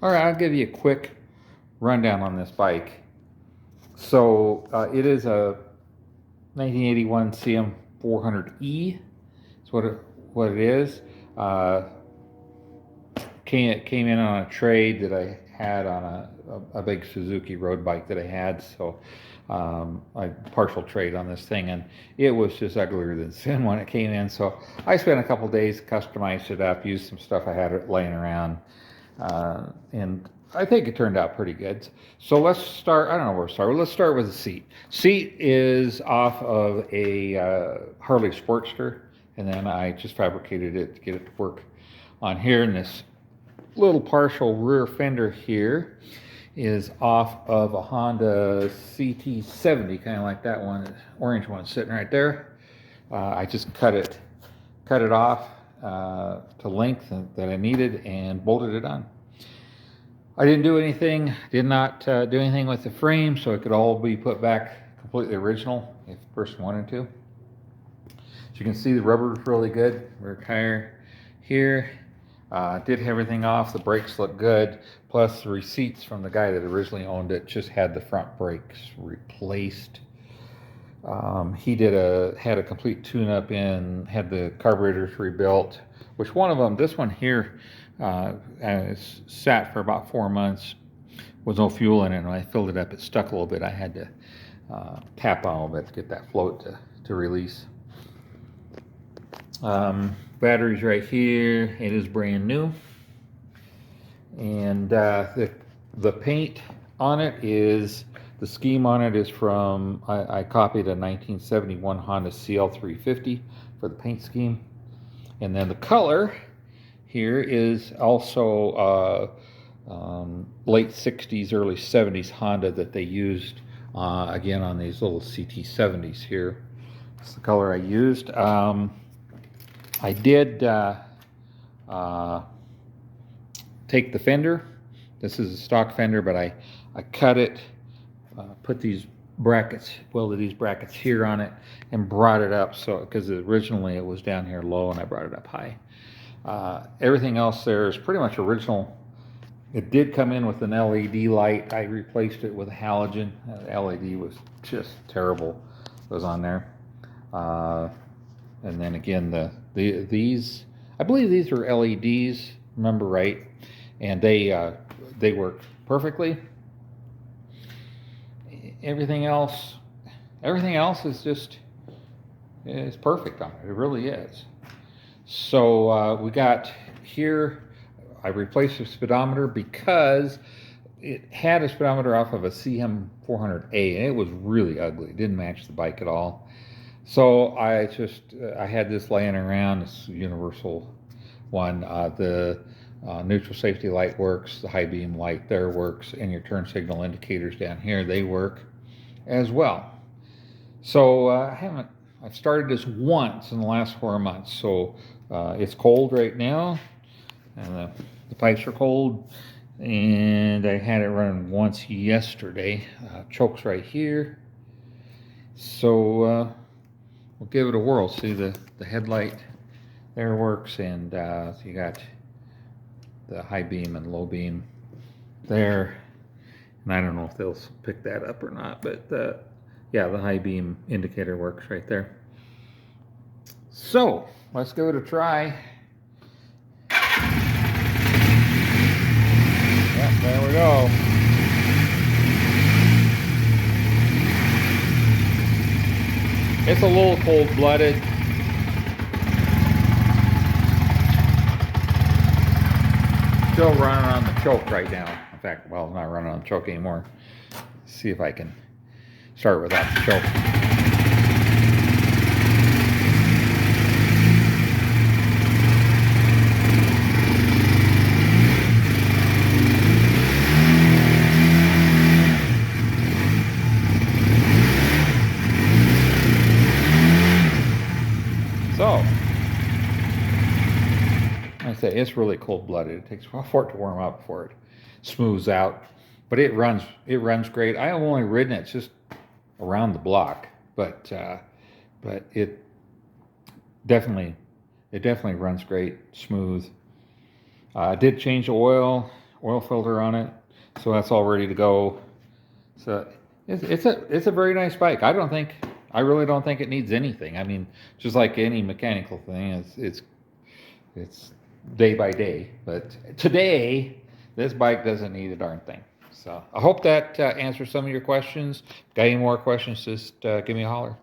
All right, I'll give you a quick rundown on this bike. So it is a 1981 CM400E. That's what it is. Came in on a trade that I had on a big Suzuki road bike that I had. So I partial trade on this thing, and it was just uglier than sin when it came in. So I spent a couple days, customized it up, used some stuff I had laying around, and I think it turned out pretty good. So let's start. I don't know where to start. Let's start with the seat. Seat is off of a Harley Sportster, and then I just fabricated it to get it to work on here. And this little partial rear fender here is off of a Honda CT70, kind of like that one, the orange one sitting right there. I just cut it off to length that I needed and bolted it on. I didn't do anything, did not do anything with the frame, so it could all be put back completely original if the person wanted to. As you can see, the rubber is really good. Rear tire here. Did everything off. The brakes look good. Plus the receipts from the guy that originally owned it just had the front brakes replaced. He had a complete tune-up in, had the carburetors rebuilt, which one of them, this one here, sat for about 4 months with no fuel in it, and when I filled it up, it stuck a little bit. I had to tap on a little bit to get that float to release. Batteries right here. It is brand new, and the paint on it is, the scheme on it is from, I copied a 1971 Honda CL350 for the paint scheme, and then the color here is also late 60s, early 70s Honda that they used again on these little CT70s here. That's the color I used. I did take the fender. This is a stock fender, but I cut it, put these brackets, welded these brackets here on it, and brought it up, so because originally it was down here low and I brought it up high. Everything else there is pretty much original. It did come in with an LED light. I replaced it with a halogen. The LED was just terrible. It was on there. And then again, these, I believe these are LEDs, remember right, and they work perfectly. Everything else is just, it's perfect on it. It really is. So we got here, I replaced the speedometer because it had a speedometer off of a CM400A, and it was really ugly. It didn't match the bike at all. So I had this laying around, this universal one. The neutral safety light works, the high beam light there works, and your turn signal indicators down here, they work as well. So I've started this once in the last 4 months. So it's cold right now, and the pipes are cold, and I had it running once yesterday. Chokes right here. So we'll give it a whirl. See the headlight there works, and so you got the high beam and low beam there, and I don't know if they'll pick that up or not, but yeah, the high beam indicator works right there. So let's give it a try. Yep, there we go. It's a little cold-blooded. Still running on the choke right now. In fact, well, not running on the choke anymore. Let's see if I can start without the choke. So, like I say, it's really cold-blooded. It takes a while for it to warm up before it smooths out, but it runs great. I have only ridden it just around the block, but it definitely runs great, smooth. I did change the oil oil filter on it, so that's all ready to go. So it's a very nice bike. I really don't think it needs anything. I mean, just like any mechanical thing, it's day by day. But today, this bike doesn't need a darn thing. So I hope that answers some of your questions. Got any more questions? Just give me a holler.